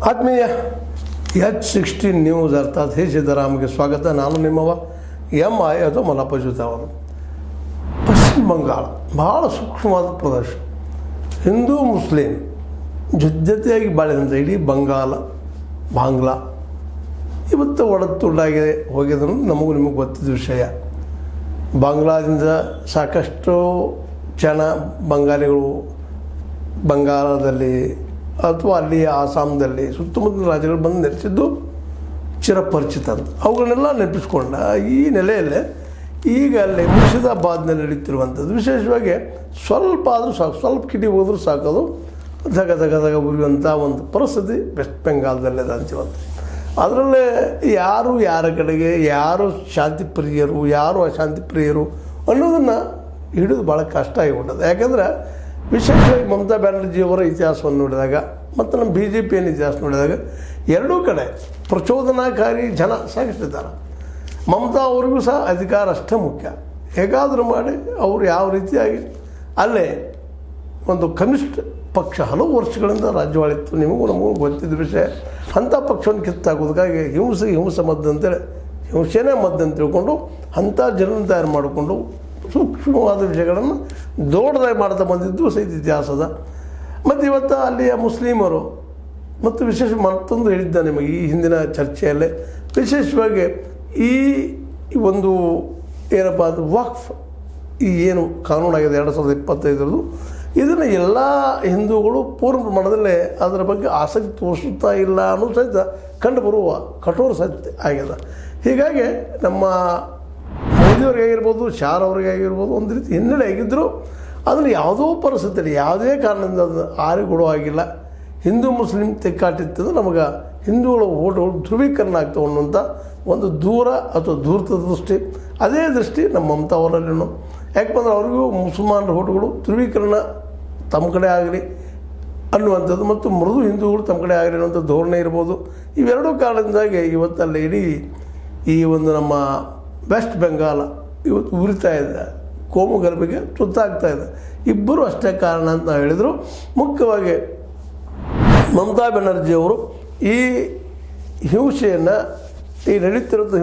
ಆತ್ಮೀಯ H16 news ಅರ್ಥಾತ್ ಹೇ ಸಿದ್ದರಾಮ್ಗೆ ಸ್ವಾಗತ. ನಾನು ನಿಮ್ಮವ MI ಅದು ಮಲ್ಲಪ್ಪ ಜೂತಾವರು. ಪಶ್ಚಿಮ ಬಂಗಾಳ ಬಹಳ ಸೂಕ್ಷ್ಮವಾದ ಪ್ರದೇಶ. ಹಿಂದೂ ಮುಸ್ಲಿಂ ಜೊತೆಯಾಗಿ ಬಾಳಿದಂಥ ಇಡೀ ಬಾಂಗ್ಲಾ ಇವತ್ತು ಒಡತುಂಡಾಗಿ ಹೋಗಿದ್ರು ನಮಗೂ ನಿಮಗೆ ಗೊತ್ತಿದ್ದ ವಿಷಯ. ಬಾಂಗ್ಲಾದಿಂದ ಸಾಕಷ್ಟು ಜನ ಬಂಗಾಳಿಗಳು ಬಂಗಾಳದಲ್ಲಿ ಅಥವಾ ಅಲ್ಲಿ ಆಸಾಮದಲ್ಲಿ ಸುತ್ತಮುತ್ತಲ ರಾಜ್ಯಗಳು ಬಂದು ನೆಲೆಸಿದ್ದು ಚಿರಪರಿಚಿತ ಅಂತ. ಅವುಗಳನ್ನೆಲ್ಲ ನೆನಪಿಸ್ಕೊಂಡ ಈ ನೆಲೆಯಲ್ಲೇ ಈಗ ಅಲ್ಲಿ ಮುರ್ಷಿದಾಬಾದ್ನಲ್ಲಿ ನಡೀತಿರುವಂಥದ್ದು ವಿಶೇಷವಾಗಿ ಸ್ವಲ್ಪ ಆದರೂ ಸಾಕು, ಸ್ವಲ್ಪ ಕಿಟಿ ಹೋದರೂ ಸಾಕೋದು ಧಗ ಉರಿಯುವಂಥ ಒಂದು ಪರಿಸ್ಥಿತಿ ವೆಸ್ಟ್ ಬೆಂಗಾಲ್ದಲ್ಲಿದೆ ಅಂತೀವಂತ. ಅದರಲ್ಲೇ ಯಾರು ಯಾರ ಕಡೆಗೆ ಯಾರು ಶಾಂತಿ ಪ್ರಿಯರು ಯಾರು ಅಶಾಂತಿ ಪ್ರಿಯರು ಅನ್ನೋದನ್ನು ಹಿಡಿದು ಭಾಳ ಕಷ್ಟ ಆಗಿಬಿಟ್ಟದು. ಯಾಕಂದರೆ ವಿಶೇಷವಾಗಿ ಮಮತಾ ಬ್ಯಾನರ್ಜಿಯವರ ಇತಿಹಾಸವನ್ನು ನೋಡಿದಾಗ ಮತ್ತು ನಮ್ಮ BJPಯ ಇತಿಹಾಸ ನೋಡಿದಾಗ ಎರಡೂ ಕಡೆ ಪ್ರಚೋದನಾಕಾರಿ ಜನ ಸಾಗಿಸ್ತಿದ್ದಾರೆ. ಮಮತಾ ಅವ್ರಿಗೂ ಸಹ ಅಧಿಕಾರ ಅಷ್ಟೇ ಮುಖ್ಯ. ಹೇಗಾದರೂ ಮಾಡಿ ಅವರು ಯಾವ ರೀತಿಯಾಗಿ ಅಲ್ಲೇ ಒಂದು ಕಮ್ಯುನಿಸ್ಟ್ ಪಕ್ಷ ಹಲವು ವರ್ಷಗಳಿಂದ ರಾಜ್ಯವಾಳಿತ್ತು, ನಿಮಗೂ ನಮಗೂ ಗೊತ್ತಿದ್ದ ವಿಷಯ. ಅಂಥ ಪಕ್ಷವನ್ನು ಕಿತ್ತಾಕೋದಕ್ಕಾಗಿ ಹಿಂಸೆ ಮದ್ದು ಅಂತೇಳಿ ಹಿಂಸೆನೇ ಮದ್ದು ಅಂತ ತಿಳ್ಕೊಂಡು ಅಂಥ ಜನರನ್ನು ತಯಾರು ಮಾಡಿಕೊಂಡು ಸೂಕ್ಷ್ಮವಾದ ವಿಷಯಗಳನ್ನು ದೊಡ್ಡದಾಗಿ ಮಾಡ್ತಾ ಬಂದಿದ್ದು ಸಹಿತ ಇತಿಹಾಸದ. ಮತ್ತು ಇವತ್ತು ಅಲ್ಲಿಯ ಮುಸ್ಲಿಮರು ಮತ್ತು ವಿಶೇಷ ಮತ್ತೊಂದು ಹೇಳಿದ್ದ ನಿಮಗೆ ಈ ಹಿಂದಿನ ಚರ್ಚೆಯಲ್ಲೇ ವಿಶೇಷವಾಗಿ ಈ ಒಂದು ಏನಪ್ಪ ಅದು ವಕ್ಫ್ ಈ ಏನು ಕಾನೂನಾಗಿದೆ 2025 ಇದನ್ನು ಎಲ್ಲ ಹಿಂದೂಗಳು ಪೂರ್ಣ ಪ್ರಮಾಣದಲ್ಲೇ ಅದರ ಬಗ್ಗೆ ಆಸಕ್ತಿ ತೋರಿಸುತ್ತಾ ಇಲ್ಲ ಅನ್ನೋದು ಸಹಿತ ಕಂಡುಬರುವ ಕಠೋರ ಸತ್ಯ ಆಗಿದೆ. ಹೀಗಾಗಿ ನಮ್ಮ ಮೋದಿಯವ್ರಿಗೆ ಆಗಿರ್ಬೋದು, ಶಾರ್ ಅವ್ರಿಗೆ ಆಗಿರ್ಬೋದು ಒಂದು ರೀತಿ ಹಿನ್ನಡೆ ಆಗಿದ್ದರು. ಅದನ್ನು ಯಾವುದೋ ಪರಿಸ್ಥಿತಿಯಲ್ಲಿ ಯಾವುದೇ ಕಾರಣದಿಂದ ಅದನ್ನು ಆರಿಗೊಡೋ ಆಗಿಲ್ಲ. ಹಿಂದೂ ಮುಸ್ಲಿಂ ತೆಕ್ಕಾಟಿತ್ತಂದ್ರೆ ನಮಗೆ ಹಿಂದೂಗಳ ಓಟುಗಳು ಧ್ರುವೀಕರಣ ಆಗ್ತವೆ ಅನ್ನುವಂಥ ಒಂದು ದೂರ ಅಥವಾ ಧೂರ್ತದ ದೃಷ್ಟಿ. ಅದೇ ದೃಷ್ಟಿ ನಮ್ಮ ಮಮತಾ ಅವರಲ್ಲಿನೂ. ಯಾಕಂದ್ರೆ ಅವ್ರಿಗೂ ಮುಸಲ್ಮಾನರ ಓಟುಗಳು ಧ್ರುವೀಕರಣ ತಮ್ಮ ಕಡೆ ಆಗಲಿ ಅನ್ನುವಂಥದ್ದು ಮತ್ತು ಮೃದು ಹಿಂದೂಗಳು ತಮ್ಮ ಕಡೆ ಆಗಲಿ ಅನ್ನುವಂಥ ಧೋರಣೆ ಇರ್ಬೋದು. ಇವೆರಡೂ ಕಾರಣದಿಂದಾಗಿ ಇವತ್ತಲ್ಲಿ ಇಡೀ ಈ ಒಂದು ನಮ್ಮ ವೆಸ್ಟ್ ಬೆಂಗಾಲ ಇವತ್ತು ಉರಿತಾ ಇದೆ, ಕೋಮು ಗಲಭೆಗೆ ತುತ್ತಾಗ್ತಾ ಇದೆ. ಇಬ್ಬರು ಅಷ್ಟೇ ಕಾರಣ ಅಂತ ನಾವು ಹೇಳಿದರು. ಮುಖ್ಯವಾಗಿ ಮಮತಾ ಬ್ಯಾನರ್ಜಿಯವರು ಈ ಹಿಂಸೆಯನ್ನು ಈ ನಡೀತಿರೋದು